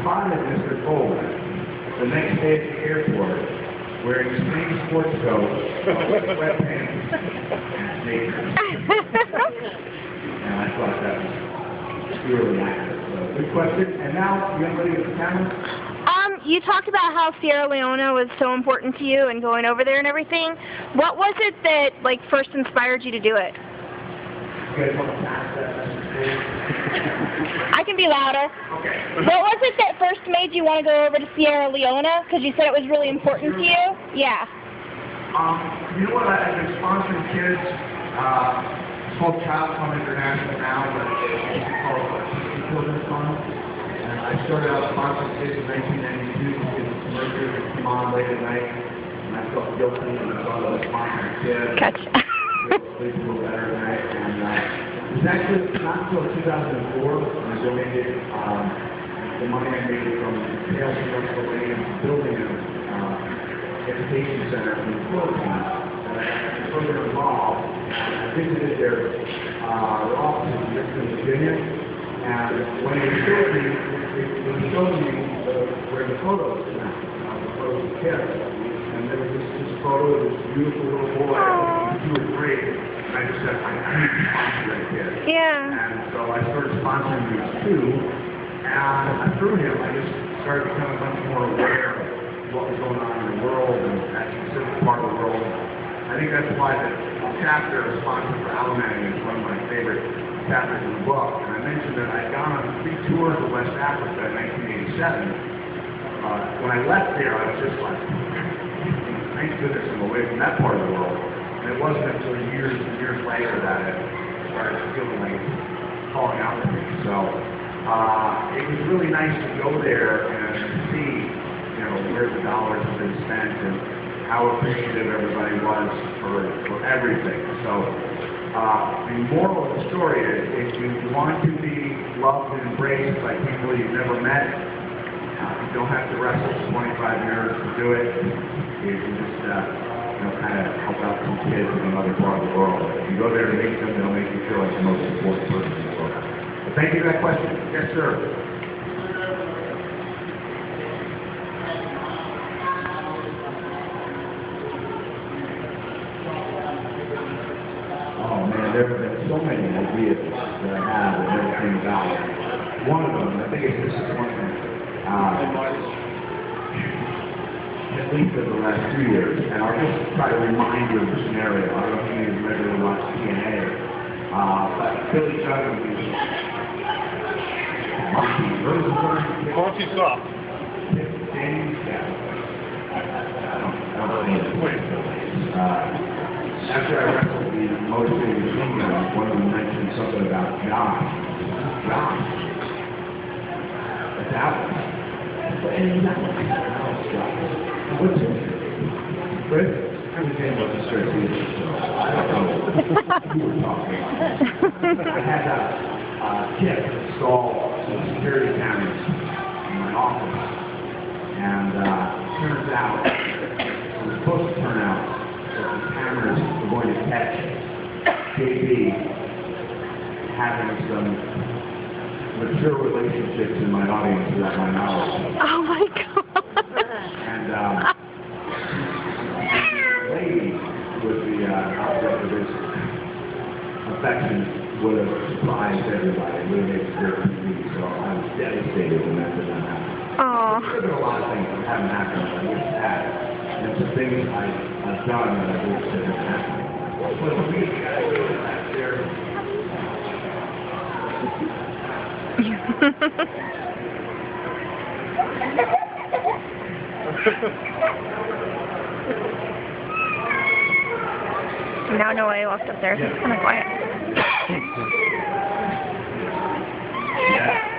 spotted Mr. Foley the next day at the airport wearing the same sports coat, sweatpants, and sneakers. And I thought that was really accurate. So, good question. And now, young lady with the camera. You talked about how Sierra Leone was so important to you and going over there and everything. What was it that, like, first inspired you to do it? You guys want to pass that message? I can be louder. Okay. What was it that first made you want to go over to Sierra Leone? Because you said it was really important to you? Yeah. You know what? I've been sponsoring kids. It's called Child Fund International now, but it's called Children's Fund. And I started out sponsoring kids in 1992 because Mercury would come on late at night, and I felt guilty and I thought I was sponsoring kids. Gotcha. Sleep a little better at night. And it was actually not until 2004 when I donated the money I made from sales of Pennsylvania building an education center in the Philippines that I got further involved. I visited their offices in Richmond, Virginia, and when they showed me, where the photos came out, the photos of kids, and there was this photo of this beautiful little boy, 2 or 3, and I just said, I need to sponsor that kid. Yeah. And so I started sponsoring these 2, and through him, I just started becoming much more aware of what was going on in the world and that specific part of the world. I think that's why the chapter sponsored for Alimony is one of my favorite chapters in the book. And I mentioned that I'd gone on 3 tours of West Africa in 1987. When I left there, I was just like, thank goodness I'm away from that part of the world. And it wasn't until years and years later that it started feeling like calling out to me. So it was really nice to go there and see, where the dollars have been spent and how appreciative everybody was for everything. So the moral of the story is, if you want to be loved and embraced by people you've never met, you don't have to wrestle for 25 years to do it. You can just kind of help out some kids in another part of the world. If you go there to meet them, they'll make you feel like the most important person in the world. But thank you for that question. Yes, sir. Oh man, there have been so many ideas that I have and everything about it. One of them, I think it's disappointment, at least for the last 2 years, and I'll just try to remind you of the scenario. I don't know if you regularly watch TNA, but Billy Gunn was Monty Soft. James, yeah. I don't know. After I wrestled the motivated machine gun, one of them mentioned something about Josh. Josh. That's Alex. And that was Josh. What's it? Chris? I was saying about the straight either, so I don't know what you were talking about. I had Kip install some security cameras in my office. And turns out, it was supposed to turn out, the cameras were going to catch JB having some mature relationships in my audience without my knowledge. Oh my God. And the lady with the object of his affection would have surprised everybody, would have made it clear to me, so I was devastated when that did not happen. Aww. There have been a lot of things that haven't happened that I wish had. And some things I've done that I wish that had happened. But the reason I do it back there. Now Noah walked up there, so it's kind of quiet. Yeah.